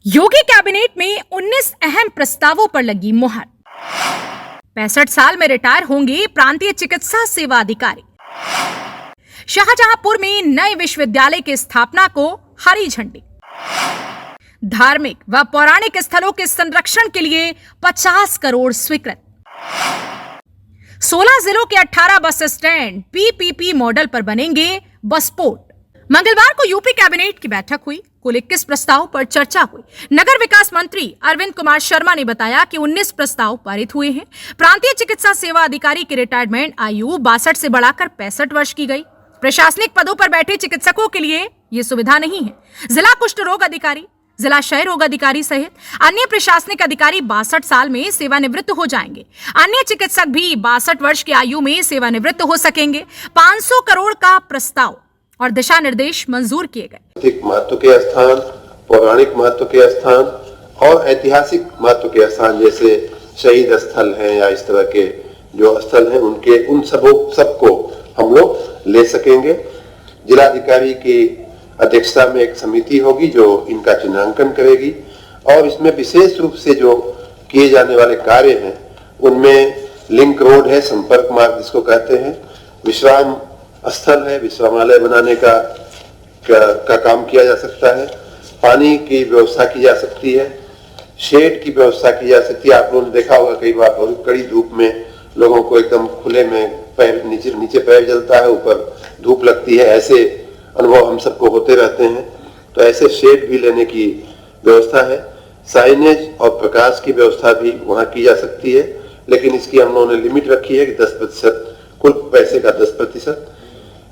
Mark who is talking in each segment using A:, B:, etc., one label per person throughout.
A: योगी cabinet में 19 अहम प्रस्तावों पर लगी मुहर। 65 साल में रिटायर होंगे प्रांतीय चिकित्सा सेवा अधिकारी। शाहजहांपुर में नए विश्वविद्यालय की स्थापना को हरी झंडी। धार्मिक व पौराणिक स्थलों के संरक्षण के लिए 50 करोड़ स्वीकृत। 16 जिलों के 18 बस स्टैंड पीपीपी मॉडल पर बनेंगे बस पोर्ट। मंगलवार को यूपी कैबिनेट की बैठक हुई। कुल 21 प्रस्ताव पर चर्चा हुई। नगर विकास मंत्री अरविंद कुमार शर्मा ने बताया कि 19 प्रस्ताव पारित हुए हैं। प्रांतीय चिकित्सा सेवा अधिकारी की रिटायरमेंट आयु 62 से बढ़ाकर 65 वर्ष की गई। प्रशासनिक पदों पर बैठे चिकित्सकों के लिए यह सुविधा नहीं है। जिला कुष्ठ रोग अधिकारी, जिला क्षय रोग अधिकारी सहित अन्य प्रशासनिक अधिकारी 62 साल में सेवानिवृत्त हो जाएंगे। अन्य चिकित्सक भी 62 वर्ष की आयु में सेवानिवृत्त हो सकेंगे। 500 करोड़ का प्रस्ताव और दिशा निर्देश मंजूर किए गए।
B: महत्व के स्थान, पौराणिक महत्व के स्थान और ऐतिहासिक महत्व के स्थान जैसे शहीद स्थल हैं या इस तरह के जो स्थल हैं उन सबको हम लोग ले सकेंगे। जिलाधिकारी की अध्यक्षता में एक समिति होगी जो इनका चिन्हांकन करेगी और इसमें विशेष रूप से जो किए जाने वाले कार्य हैं उनमें लिंक रोड है, संपर्क मार्ग जिसको कहते हैं, विश्राम स्थल है, विश्रामालय बनाने का काम किया जा सकता है, पानी की व्यवस्था की जा सकती है, शेड की व्यवस्था की जा सकती है। आप लोगों ने देखा होगा कई बार बहुत कड़ी धूप में लोगों को एकदम खुले में पैर नीचे पैर जलता है, ऊपर धूप लगती है, ऐसे अनुभव हम सबको होते रहते हैं। तो ऐसे शेड भी लेने की व्यवस्था है। साइनेज और प्रकाश की व्यवस्था भी वहाँ की जा सकती है, लेकिन इसकी हम लोगों ने लिमिट रखी है कि 10%, कुल पैसे का 10%।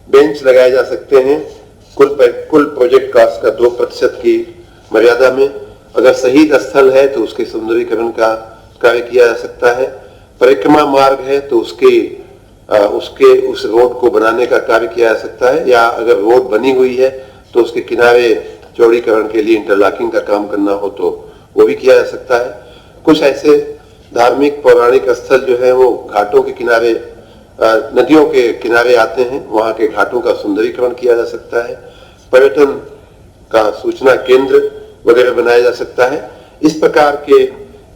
B: बेंच लगाए जा सकते हैं कुल प्रोजेक्ट कास्ट का 2% की मर्यादा में। अगर शहीद स्थल है तो उसके सुंदरीकरण का कार्य किया जा सकता है। परिक्रमा मार्ग है तो उस रोड को बनाने का कार्य किया जा सकता है, या अगर रोड बनी हुई है तो उसके किनारे चौड़ीकरण के लिए इंटरलॉकिंग का काम करना हो तो वो भी किया जा सकता है। कुछ ऐसे धार्मिक पौराणिक स्थल जो है वो घाटों के किनारे, नदियों के किनारे आते हैं, वहां के घाटों का सुंदरीकरण किया जा सकता है। पर्यटन का सूचना केंद्र वगैरह बनाया जा सकता है। इस प्रकार के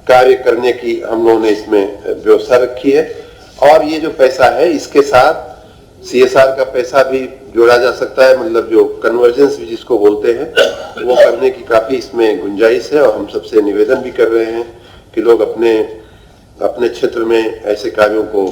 B: कार्य करने की हम लोगों ने इसमें व्यवस्था रखी है। और ये जो पैसा है इसके साथ CSR का पैसा भी जोड़ा जा सकता है, मतलब जो कन्वर्जेंस भी जिसको बोलते हैं वो करने की काफी इसमें गुंजाइश है। और हम सबसे निवेदन भी कर रहे हैं कि लोग अपने क्षेत्र में ऐसे कार्यों को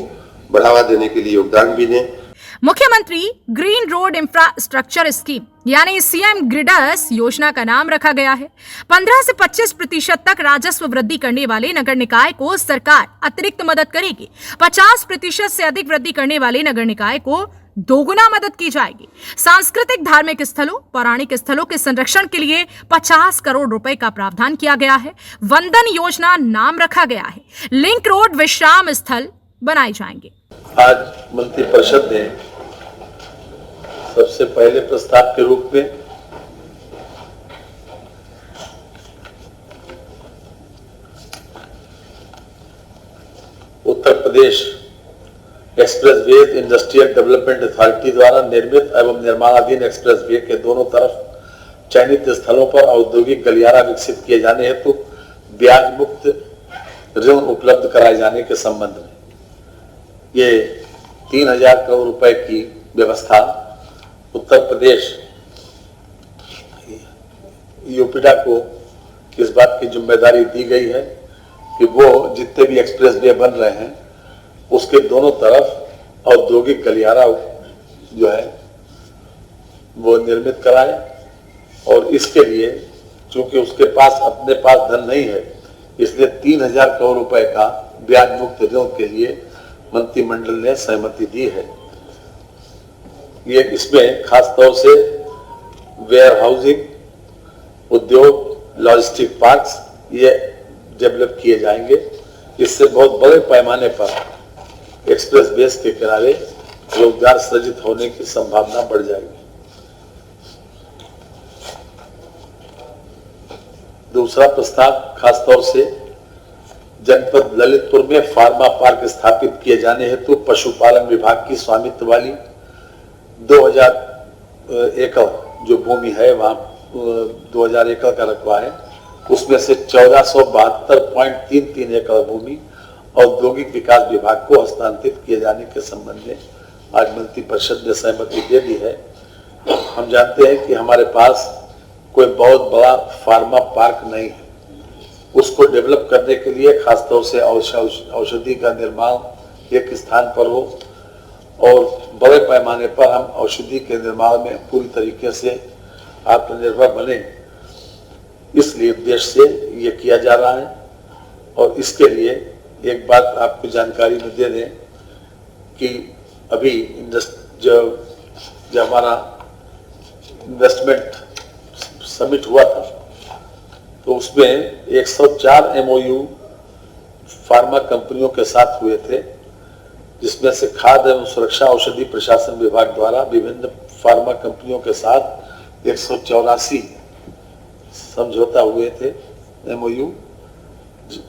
B: बढ़ावा देने के लिए योगदान भी दें।
A: मुख्यमंत्री ग्रीन रोड इंफ्रास्ट्रक्चर स्कीम यानी CM ग्रिडस योजना का नाम रखा गया है। 15 से 25% तक राजस्व वृद्धि करने वाले नगर निकाय को सरकार अतिरिक्त मदद करेगी। 50% से अधिक वृद्धि करने वाले नगर निकाय को दोगुना मदद की जाएगी। सांस्कृतिक धार्मिक स्थलों, पौराणिक स्थलों के संरक्षण के लिए 50 करोड़ रुपए का प्रावधान किया गया है। वंदन योजना नाम रखा गया है। लिंक रोड विश्राम स्थल बनाए जाएंगे।
C: आज मंत्रिपरिषद ने सबसे पहले प्रस्ताव के रूप में Uttar Pradesh expressway industrial development authority द्वारा निर्मित एवं निर्माणाधीन एक्सप्रेसवे के दोनों तरफ चयनित स्थलों पर औद्योगिक गलियारा विकसित किए जाने हेतु ब्याज मुक्त ऋण उपलब्ध कराए जाने के संबंध में ये 3000 करोड़ रुपए की व्यवस्था उत्तर प्रदेश यूपीडा को इस बात की जिम्मेदारी दी गई है कि वो जितने भी एक्सप्रेसवे बन रहे हैं उसके दोनों तरफ औद्योगिक गलियारा जो है वो निर्मित कराए। और इसके लिए चूंकि उसके पास अपने पास धन नहीं है, इसलिए 3000 करोड़ रुपए का ब्याज मुक्त ऋण के लिए मंत्रिमंडल ने सहमति दी है। ये इसमें खास तौर से वेयर हाउसिंग, उद्योग, लॉजिस्टिक पार्क्स ये डेवलप किए जाएंगे। इससे बहुत बड़े पैमाने पर एक्सप्रेसवेज के किनारे रोजगार सृजित होने की संभावना बढ़ जाएगी। दूसरा प्रस्ताव खास तौर से जनपद ललितपुर में फार्मा पार्क स्थापित किए जाने हेतु पशुपालन विभाग की स्वामित्व वाली 2000 एकड़ जो भूमि है वहां 2000 एकड़ का रकबा है, उसमें से 1472.33 एकड़ भूमि औद्योगिक विकास विभाग को हस्तांतरित किए जाने के संबंध में आज मंत्रिपरिषद ने सहमति दे दी है। हम जानते हैं कि हमारे पास कोई बहुत बड़ा फार्मा पार्क नहीं है। उसको डेवलप करने के लिए खासतौर से औषधि का निर्माण एक स्थान पर हो और बड़े पैमाने पर हम औषधि के निर्माण में पूरी तरीके से आत्मनिर्भर बने, इसलिए उद्देश्य से ये किया जा रहा है। और इसके लिए एक बात आपको जानकारी में दे दें कि अभी जो हमारा इन्वेस्टमेंट समिट हुआ था तो उसमें 104 MOU फार्मा कंपनियों के साथ हुए थे, जिसमें से खाद्य एवं सुरक्षा औषधि प्रशासन विभाग द्वारा विभिन्न फार्मा कंपनियों के साथ 184 समझौता हुए थे MOU,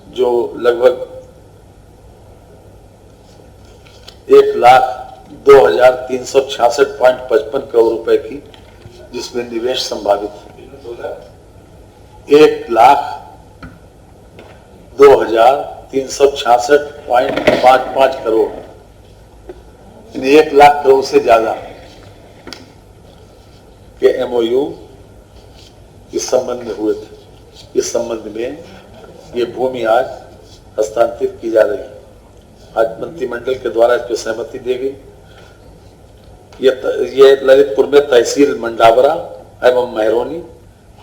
C: जो लगभग 1,02,366.55 करोड़ रुपए की, जिसमें निवेश संभावित है 1,02,366.55 करोड़, 1 लाख करोड़ से ज्यादा के MOU इस संबंध में हुए थे। इस संबंध में ये भूमि आज हस्तांतरित की जा रही है। आज मंत्रिमंडल के द्वारा इस पर सहमति दी गई। ये ललितपुर में तहसील मंडावरा एवं महरौनी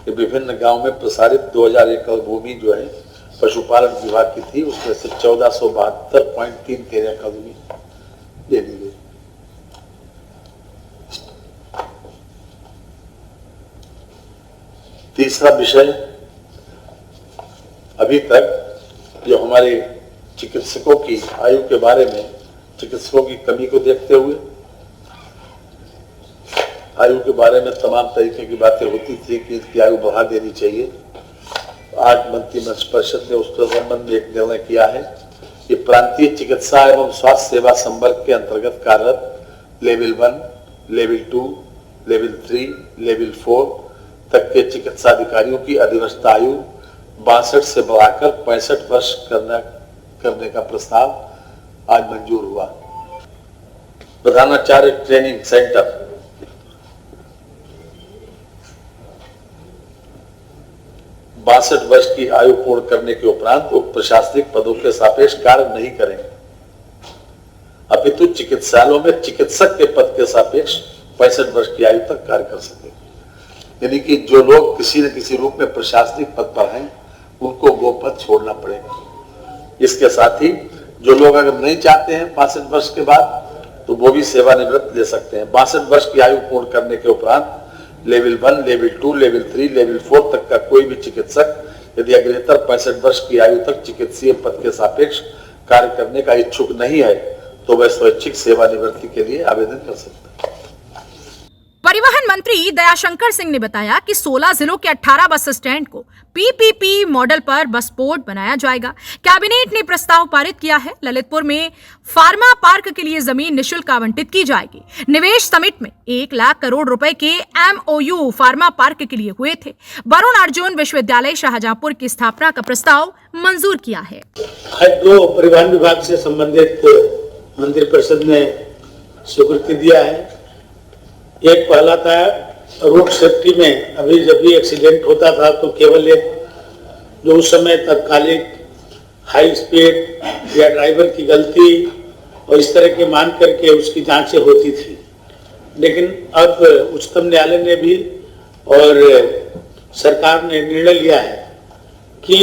C: के विभिन्न गांव में प्रसारित 2000 एकड़ भूमि जो है पशुपालन विभाग की थी, उसमें से 1472.33 एकड़ भूमि दे दी गई। तीसरा विषय, अभी तक जो हमारे चिकित्सकों की आयु के बारे में, चिकित्सकों की कमी को देखते हुए आयु के बारे में तमाम तरीके की बातें होती थी कि इसकी आयु बढ़ा देनी चाहिए। आज मंत्रिपरिषद ने उसके संबंध में एक निर्णय किया है कि प्रांतीय चिकित्सा एवं स्वास्थ्य सेवा संवर्ग के अंतर्गत कार्यरत लेवल 1, लेवल 2, लेवल 3, लेवल 4 तक के चिकित्सा अधिकारियों की अधिवस्थ आयु 62 से बढ़ाकर 65 वर्ष करने का प्रस्ताव आज मंजूर हुआ। प्रधानाचार्य ट्रेनिंग सेंटर 62 वर्ष की आयु पूर्ण करने के उपरांत उक्त प्रशासनिक पदों के सापेक्ष कार्य नहीं करेंगे, अपितु चिकित्सालयों में चिकित्सक के पद के सापेक्ष 65 वर्ष की आयु तक कार्य कर सकेंगे। यानी कि जो लोग किसी न किसी रूप में प्रशासनिक पद पर हैं उनको वो पद छोड़ना पड़ेगा। इसके साथ ही जो लोग अगर नहीं चाहते हैं 65 वर्ष के बाद तो वो भी सेवानिवृत्त ले सकते हैं। 62 वर्ष की आयु पूर्ण करने के उपरांत लेवल 1, लेवल 2, लेवल 3, लेवल 4 तक का कोई भी चिकित्सक यदि अग्रतर 65 वर्ष की आयु तक चिकित्सीय पद के सापेक्ष कार्य करने का इच्छुक नहीं है तो वह स्वैच्छिक सेवानिवृत्ति के लिए आवेदन कर सकता है।
A: परिवहन मंत्री दयाशंकर सिंह ने बताया कि 16 जिलों के 18 बस स्टैंड को PPP मॉडल पर बस पोर्ट बनाया जाएगा। कैबिनेट ने प्रस्ताव पारित किया है। ललितपुर में फार्मा पार्क के लिए जमीन निशुल्क आवंटित की जाएगी। निवेश समिट में 1 लाख करोड़ रुपए के MOU फार्मा पार्क के लिए हुए थे। वरुण अर्जुन विश्वविद्यालय शाहजहांपुर की स्थापना का प्रस्ताव मंजूर किया है।
D: दो परिवहन विभाग से संबंधित मंत्रिपरिषद ने स्वीकृति दिया है। एक पहला था रोड सेफ्टी में, अभी जब भी एक्सीडेंट होता था तो केवल एक जो उस समय तत्कालिक हाई स्पीड या ड्राइवर की गलती और इस तरह के मान करके उसकी जांचें होती थी, लेकिन अब उच्चतम न्यायालय ने भी और सरकार ने निर्णय लिया है कि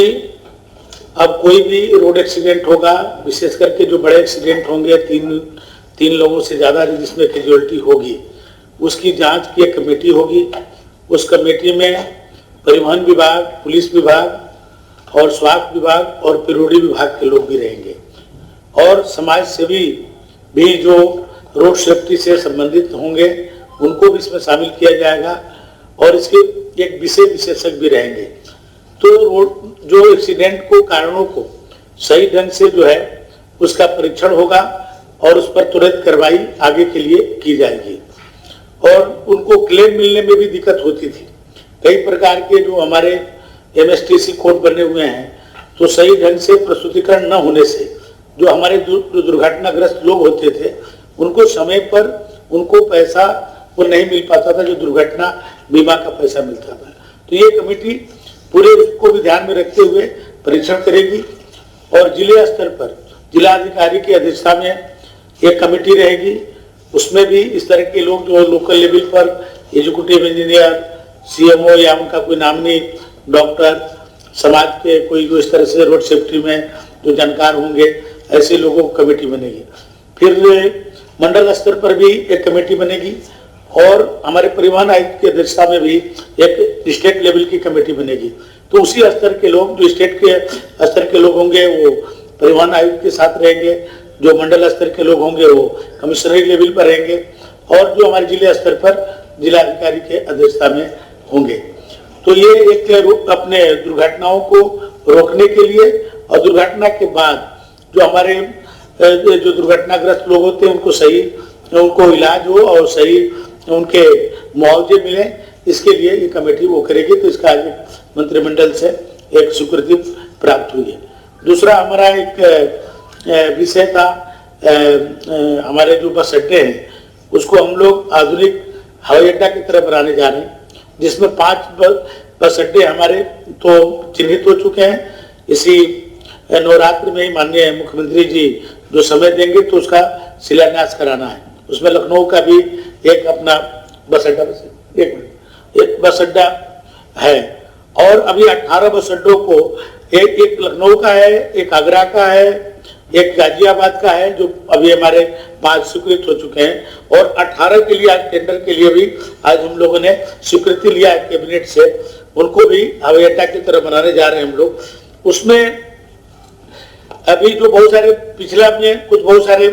D: अब कोई भी रोड एक्सीडेंट होगा, विशेष करके जो बड़े एक्सीडेंट होंगे, तीन लोगों से ज़्यादा जिसमें कैजुअलिटी होगी, उसकी जांच की एक कमेटी होगी। उस कमेटी में परिवहन विभाग, पुलिस विभाग और स्वास्थ्य विभाग और पिरोडी विभाग के लोग भी रहेंगे और समाज सेवी भी जो रोड सेफ्टी से संबंधित होंगे उनको भी इसमें शामिल किया जाएगा और इसके एक विशेषज्ञ भी रहेंगे। तो रोड जो एक्सीडेंट को कारणों को सही ढंग से जो है उसका परीक्षण होगा और उस पर तुरंत कार्रवाई आगे के लिए की जाएगी। और उनको क्लेम मिलने में भी दिक्कत होती थी। कई प्रकार के जो हमारे MSTC कोड बने हुए हैं, तो सही ढंग से प्रस्तुतिकरण न होने से जो हमारे दुर्घटनाग्रस्त लोग होते थे उनको समय पर उनको पैसा वो नहीं मिल पाता था, जो दुर्घटना बीमा का पैसा मिलता था। तो ये कमेटी पूरे उसको भी ध्यान में रखते हुए परीक्षण करेगी और जिले स्तर पर जिला अधिकारी की अध्यक्षता में एक कमेटी रहेगी। उसमें भी इस तरह के लोग जो लोकल लेवल पर एग्जीक्यूटिव इंजीनियर, CMO या उनका कोई नामनी डॉक्टर, समाज के कोई जो इस तरह से रोड सेफ्टी में जो जानकार होंगे, ऐसे लोगों को कमेटी बनेगी। फिर मंडल स्तर पर भी एक कमेटी बनेगी और हमारे परिवहन आयुक्त की अध्यक्षता में भी एक स्टेट लेवल की कमेटी बनेगी। तो उसी स्तर के लोग, जो स्टेट के स्तर के लोग होंगे वो परिवहन आयुक्त के साथ रहेंगे, जो मंडल स्तर के लोग होंगे वो कमिश्नरी लेवल पर रहेंगे और जो हमारे जिले स्तर पर जिलाधिकारी के अध्यक्षता में होंगे। तो ये एक अपने दुर्घटनाओं को रोकने के लिए और दुर्घटना के बाद जो हमारे जो दुर्घटनाग्रस्त लोग होते हैं उनको इलाज हो और सही उनके मुआवजे मिले, इसके लिए ये कमेटी वो करेगी। तो इसका आज मंत्रिमंडल से एक स्वीकृति प्राप्त हुई है। दूसरा हमारा एक विषय था, हमारे जो बस अड्डे हैं उसको हम लोग आधुनिक हवाई अड्डा की तरह बनाने जा रहे हैं, जिसमें 5 बस अड्डे हमारे तो चिन्हित हो चुके हैं। इसी नवरात्र में ही माननीय मुख्यमंत्री जी जो समय देंगे तो उसका शिलान्यास कराना है। उसमें लखनऊ का भी एक अपना बस अड्डा, एक बस अड्डा है और अभी 18 बस अड्डों को एक लखनऊ का है, एक आगरा का है, एक गाजियाबाद का है, जो अभी हमारे 5 स्वीकृत हो चुके हैं और 18 के लिए आज टेंडर के लिए भी आज हम लोगों ने स्वीकृति लिया है कैबिनेट से। उनको भी हवाई अड्डा की तरह बनाने जा रहे हैं हम लोग। उसमें अभी जो बहुत सारे पिछला में कुछ बहुत सारे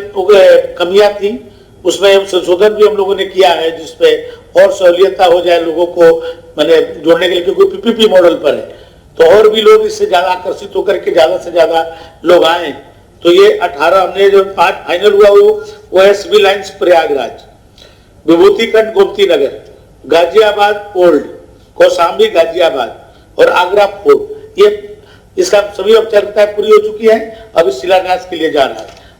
D: कमियां थी, उसमें संशोधन भी हम लोगों ने किया है जिसपे और सहूलियता हो जाए लोगों को मैंने जोड़ने के लिए, क्योंकि PPP मॉडल पर है तो और भी लोग इससे ज्यादा आकर्षित होकर के ज्यादा से ज्यादा लोग आए। तो ये 18 हमने जो 5 फाइनल हुआ वो है civil lines Prayagraj, Vibhutikhand Gomti Nagar, Ghaziabad old, Kaushambi Ghaziabad और आगरा फोर्ट। ये इसका सभी औपचारिकताएं पूरी हो चुकी है, अब इस शिलान्यास के लिए जा रहा है।